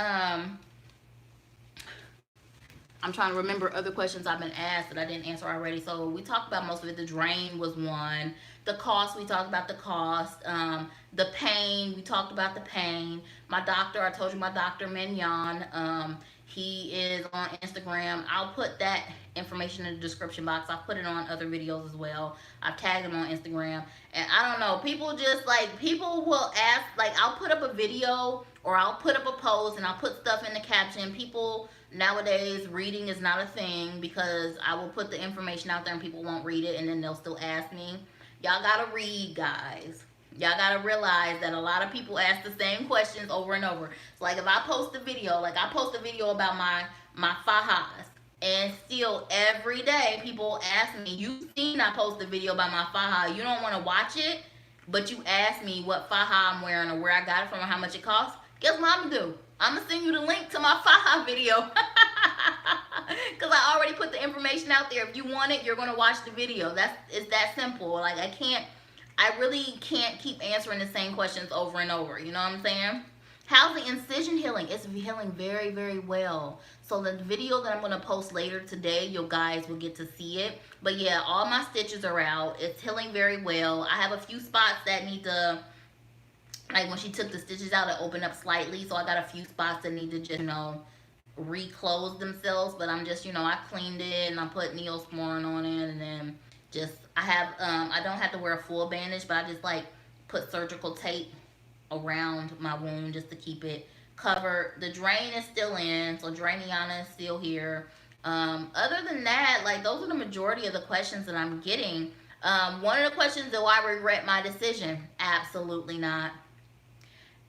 Speaker 1: I'm trying to remember other questions I've been asked that I didn't answer already. So we talked about most of it. The drain was one. The cost, we talked about the cost. The pain, we talked about the pain. My doctor, I told you my doctor, Mignon. He is on Instagram. I'll put that information in the description box. I've put it on other videos as well. I've tagged him on Instagram. And I don't know, people just like, people will ask, like I'll put up a video or I'll put up a post and I'll put stuff in the caption. People nowadays, reading is not a thing because I will put the information out there and people won't read it and then they'll still ask me. Y'all gotta read, guys. Y'all gotta realize that a lot of people ask the same questions over and over. So like if I post a video, like I post a video about my fajas, and still every day people ask me, you seen I post a video about my faja, you don't want to watch it, but you ask me what faja I'm wearing or where I got it from or how much it costs. Guess what I'm gonna do? I'm gonna send you the link to my faja video because I already put the information out there. If you want it, you're gonna watch the video. It's that simple. Like I really can't keep answering the same questions over and over. You know what I'm saying? How's the incision healing? It's healing very, very well. So the video that I'm going to post later today, you guys will get to see it. But yeah, all my stitches are out. It's healing very well. I have a few spots that need to, like when she took the stitches out, it opened up slightly. So I got a few spots that need to just, reclose themselves. But I'm just, I cleaned it and I put Neosporin on it. And then just, I don't have to wear a full bandage, but I just like put surgical tape around my wound just to keep it covered. The drain is still in, so Drainiana is still here. Other than that, like those are the majority of the questions that I'm getting. One of the questions, do I regret my decision? Absolutely not.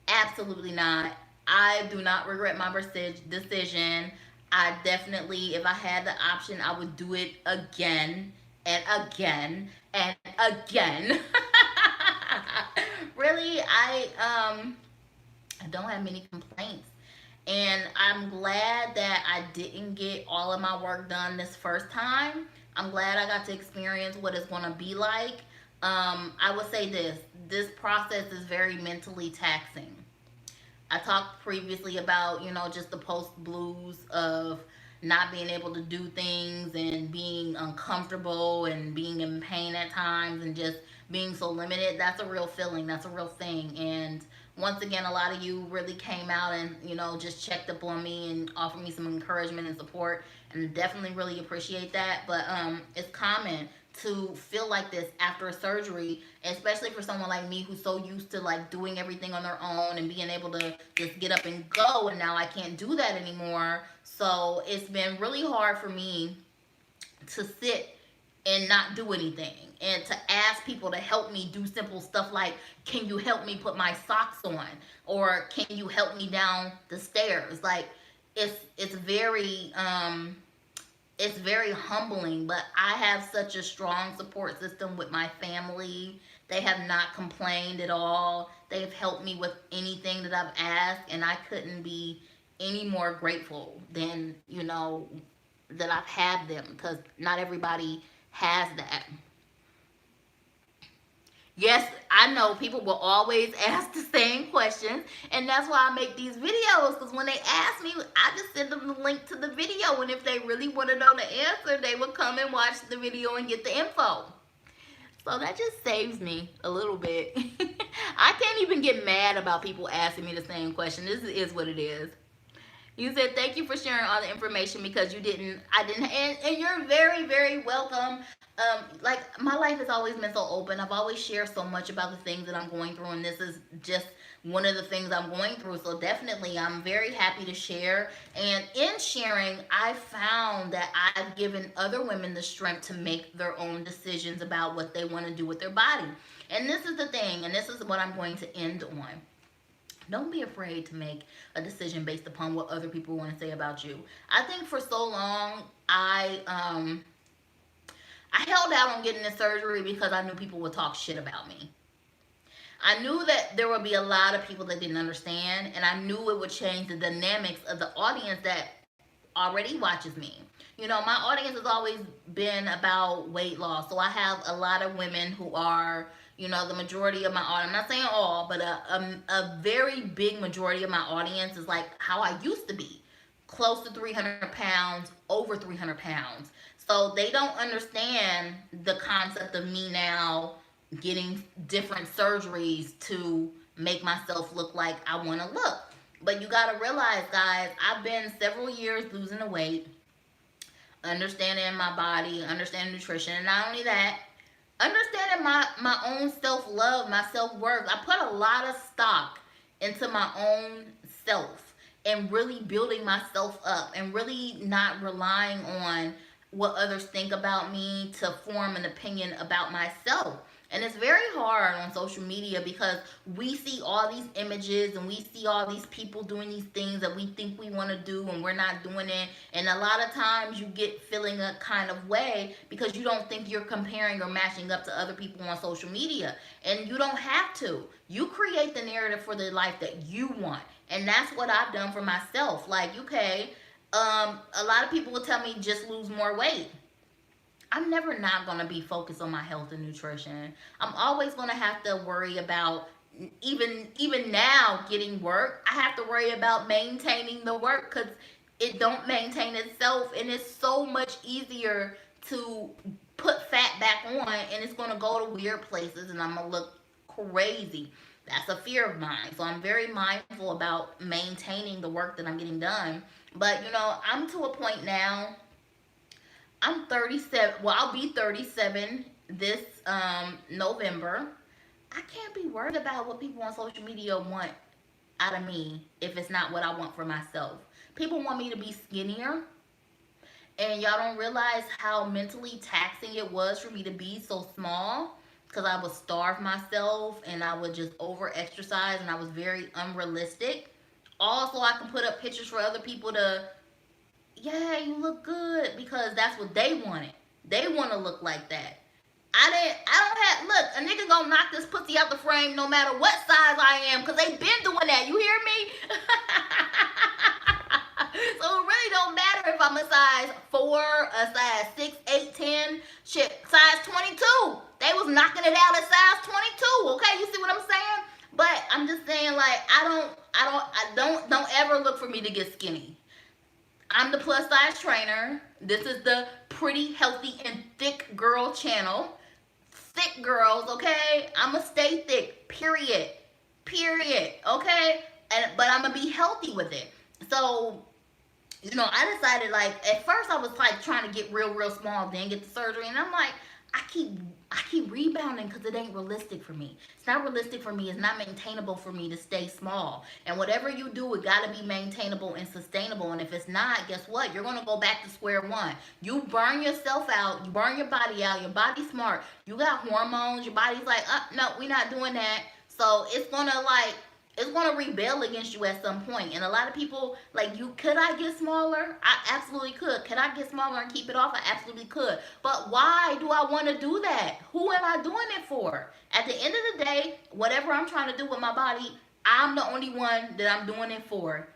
Speaker 1: Absolutely not. I do not regret my decision. I definitely, if I had the option, I would do it again and again and again. Really, I don't have many complaints. And I'm glad that I didn't get all of my work done this first time. I'm glad I got to experience what it's going to be like. I would say this process is very mentally taxing. I talked previously about, just the post blues of not being able to do things and being uncomfortable and being in pain at times and just being so limited. That's a real feeling. That's a real thing. And once again, a lot of you really came out and, just checked up on me and offered me some encouragement and support. And definitely really appreciate that. But it's common to feel like this after a surgery, especially for someone like me who's so used to like doing everything on their own and being able to just get up and go, and now I can't do that anymore. So it's been really hard for me to sit and not do anything and to ask people to help me do simple stuff like, can you help me put my socks on, or can you help me down the stairs? Like it's very humbling, but I have such a strong support system with my family. They have not complained at all. They've helped me with anything that I've asked, and I couldn't be any more grateful than, you know, that I've had them, because not everybody has that. Yes, I know people will always ask the same questions, and that's why I make these videos. Because when they ask me, I just send them the link to the video, and if they really want to know the answer, they will come and watch the video and get the info. So that just saves me a little bit. I can't even get mad about people asking me the same question. This is what it is. You said thank you for sharing all the information because you didn't, I didn't, and you're very, very welcome. Like my life has always been so open. I've always shared so much about the things that I'm going through, and this is just one of the things I'm going through. So definitely, I'm very happy to share. And in sharing, I found that I've given other women the strength to make their own decisions about what they want to do with their body. And this is the thing, and this is what I'm going to end on. Don't be afraid to make a decision based upon what other people want to say about you. I think for so long I held out on getting the surgery because I knew people would talk shit about me. I knew that there would be a lot of people that didn't understand, and I knew it would change the dynamics of the audience that already watches me. You know, my audience has always been about weight loss, so I have a lot of women who are, you know, the majority of my audience. I'm not saying all, but a very big majority of my audience is like how I used to be, close to 300 pounds, over 300 pounds. So they don't understand the concept of me now getting different surgeries to make myself look like I want to look. But you got to realize, guys, I've been several years losing the weight, understanding my body, understanding nutrition, and not only that, understanding my own self-love, my self-worth. I put a lot of stock into my own self and really building myself up and really not relying on what others think about me to form an opinion about myself. And it's very hard on social media because we see all these images and we see all these people doing these things that we think we want to do and we're not doing it. And a lot of times you get feeling a kind of way because you don't think you're comparing or matching up to other people on social media. And you don't have to. You create the narrative for the life that you want. And that's what I've done for myself. Like, okay, a lot of people will tell me just lose more weight. I'm never not going to be focused on my health and nutrition. I'm always going to have to worry about, even now getting work, I have to worry about maintaining the work because it don't maintain itself, and it's so much easier to put fat back on, and it's going to go to weird places and I'm going to look crazy. That's a fear of mine. So I'm very mindful about maintaining the work that I'm getting done. But, you know, I'm to a point now. I'm 37. Well, I'll be 37 this November. I can't be worried about what people on social media want out of me if it's not what I want for myself. People want me to be skinnier, and y'all don't realize how mentally taxing it was for me to be so small because I would starve myself and I would just over exercise and I was very unrealistic. Also, I can put up pictures for other people to, yeah, you look good because that's what they wanted. They want to look like that. I don't have, look, a nigga gonna knock this pussy out the frame no matter what size I am because they been doing that. You hear me? So it really don't matter if I'm a size 4, a size 6, 8, 10, shit, size 22. They was knocking it out at size 22, okay? You see what I'm saying? But I'm just saying, like, don't ever look for me to get skinny. I'm the plus size trainer. This is the pretty, healthy, and thick girl channel. Thick girls, okay? I'ma stay thick, period. Period, okay? But I'm gonna be healthy with it. So, you know, I decided, like, at first I was like trying to get real small, then get the surgery, and I'm like, I keep rebounding because it ain't realistic for me. It's not realistic for me. It's not maintainable for me to stay small. And whatever you do, it got to be maintainable and sustainable. And if it's not, guess what? You're going to go back to square one. You burn yourself out. You burn your body out. Your body's smart. You got hormones. Your body's like, no, we're not doing that. So it's going to rebel against you at some point. And a lot of people, like, could I get smaller? I absolutely could. Could I get smaller and keep it off? I absolutely could. But why do I want to do that? Who am I doing it for? At the end of the day, whatever I'm trying to do with my body, I'm the only one that I'm doing it for.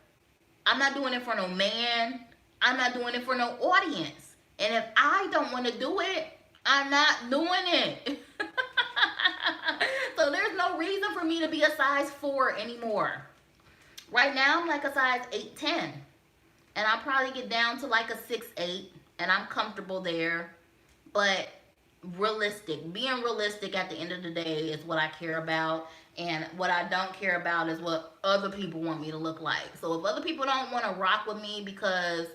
Speaker 1: I'm not doing it for no man. I'm not doing it for no audience. And if I don't want to do it, I'm not doing it. So there's no reason for me to be a size 4 anymore. Right now, I'm like a size 8'10". And I'll probably get down to like a 6'8", and I'm comfortable there. But being realistic at the end of the day is what I care about. And what I don't care about is what other people want me to look like. So if other people don't want to rock with me because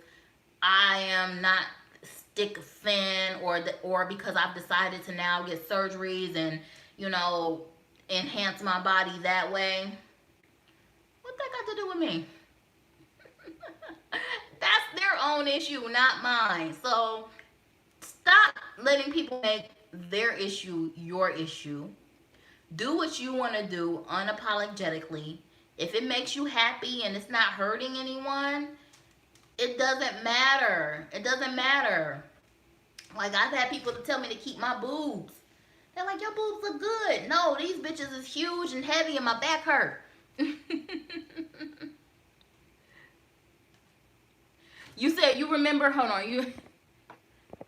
Speaker 1: I am not stick thin, or because I've decided to now get surgeries and, you know, enhance my body that way, what that got to do with me? That's their own issue, not mine. So stop letting people make their issue your issue. Do what you want to do unapologetically. If it makes you happy and it's not hurting anyone, it doesn't matter. It doesn't matter. Like, I've had people to tell me to keep my boobs. They're like, your boobs look good. No, these bitches is huge and heavy and my back hurt. You said you remember, hold on,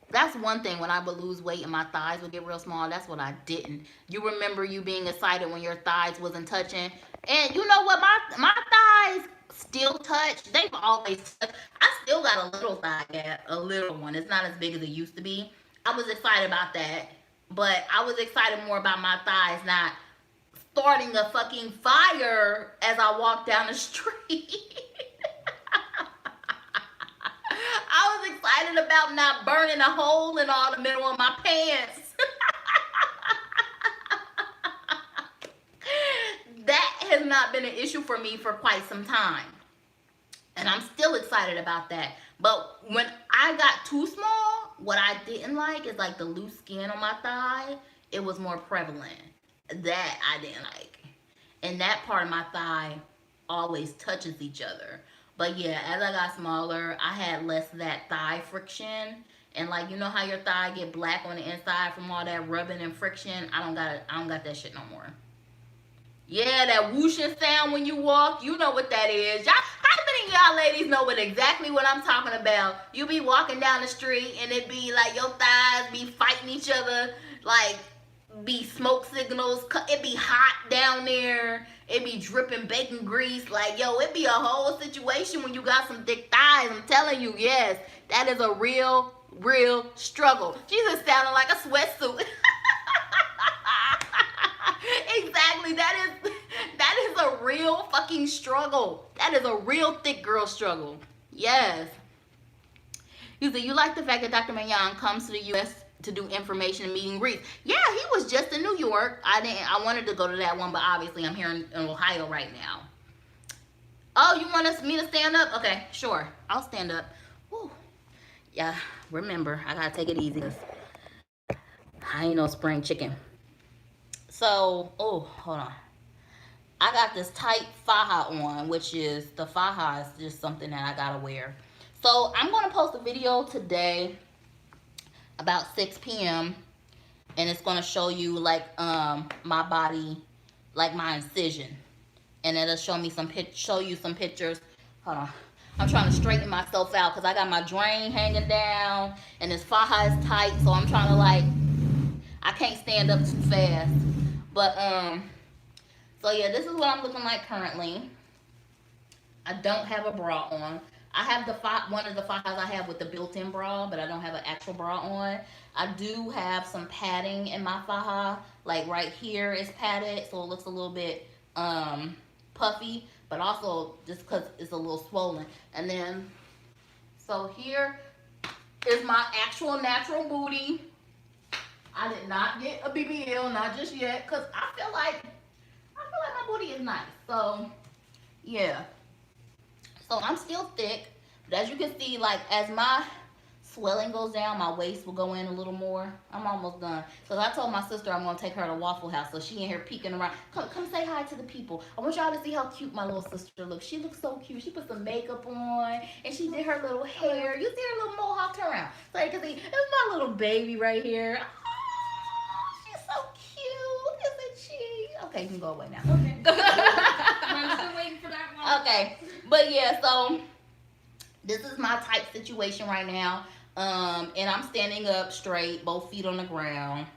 Speaker 1: that's one thing, when I would lose weight and my thighs would get real small. That's what I didn't. You remember you being excited when your thighs wasn't touching. And you know what? My thighs still touch. They've always touched. I still got a little thigh gap, a little one. It's not as big as it used to be. I was excited about that. But I was excited more about my thighs not starting a fucking fire as I walked down the street. I was excited about not burning a hole in all the middle of my pants. That has not been an issue for me for quite some time. And I'm still excited about that. But when I got too small, what I didn't like is like the loose skin on my thigh. It was more prevalent. That I didn't like. And that part of my thigh always touches each other. But yeah, as I got smaller, I had less of that thigh friction. And like, you know how your thigh get black on the inside from all that rubbing and friction? I don't got that shit no more. Yeah, that whooshing sound when you walk, you know what that is. Y'all, how many of y'all ladies know exactly what I'm talking about? You be walking down the street and it be like your thighs be fighting each other, like be smoke signals. It be hot down there. It be dripping bacon grease. Like, yo, it be a whole situation when you got some thick thighs. I'm telling you, yes, that is a real struggle. Jesus sounded like a sweatsuit. Exactly. That is a real fucking struggle. That is a real thick girl struggle. Yes. You said you like the fact that Dr. Mayan comes to the U.S. to do information and meet and greets. Yeah, he was just in New York. I wanted to go to that one, but obviously I'm here in Ohio right now. Oh, you want me to stand up? Okay, sure. I'll stand up. Whew. Yeah, remember, I gotta take it easy. I ain't no spring chicken. So, oh, hold on. I got this tight faja on, which is, the faja is just something that I gotta wear. So, I'm gonna post a video today about 6 p.m. and it's gonna show you like my body, like my incision, and it'll show you some pictures. Hold on, I'm trying to straighten myself out because I got my drain hanging down and this faja is tight, so I'm trying to, like, I can't stand up too fast. But so yeah, this is what I'm looking like currently. I don't have a bra on. I have one of the fajas I have with the built-in bra, but I don't have an actual bra on. I do have some padding in my faja, like right here is padded, so it looks a little bit puffy, but also just because it's a little swollen. And then, so here is my actual natural booty. I did not get a BBL, not just yet, because I feel like my booty is nice. So, yeah. So I'm still thick, but as you can see, like, as my swelling goes down, my waist will go in a little more. I'm almost done. So I told my sister I'm gonna take her to Waffle House, so she in here peeking around. Come say hi to the people. I want y'all to see how cute my little sister looks. She looks so cute. She put some makeup on, and she did her little hair. You see her little mohawk? Turn around so you can see. It's my little baby right here. Oh, she's so cute. Isn't she? Okay, you can go away now. Okay.
Speaker 2: I'm still waiting for that one.
Speaker 1: Okay, but yeah, so this is my type situation right now. And I'm standing up straight, both feet on the ground.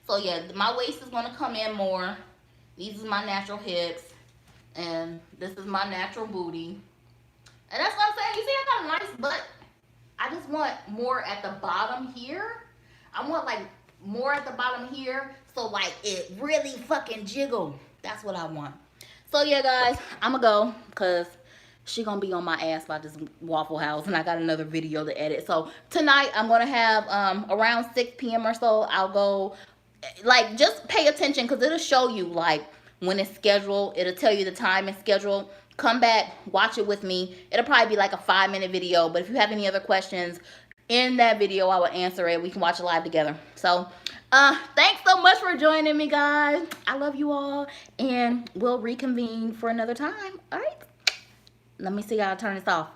Speaker 1: So yeah, my waist is gonna come in more. These are my natural hips, and this is my natural booty. And that's what I'm saying. You see, I got a nice butt. I just want more at the bottom here. I want like more at the bottom here, so like it really fucking jiggle. That's what I want. So yeah, guys, I'ma go because she gonna be on my ass about this Waffle House, and I got another video to edit. So tonight I'm gonna have around 6 p.m. or so. I'll go, like, just pay attention because it'll show you like when it's scheduled. It'll tell you the time and schedule. Come back, watch it with me. It'll probably be like a 5-minute video, but if you have any other questions in that video, I will answer it. We can watch it live together. So thanks so much for joining me, guys. I love you all, and we'll reconvene for another time. All right, let me see how to turn this off.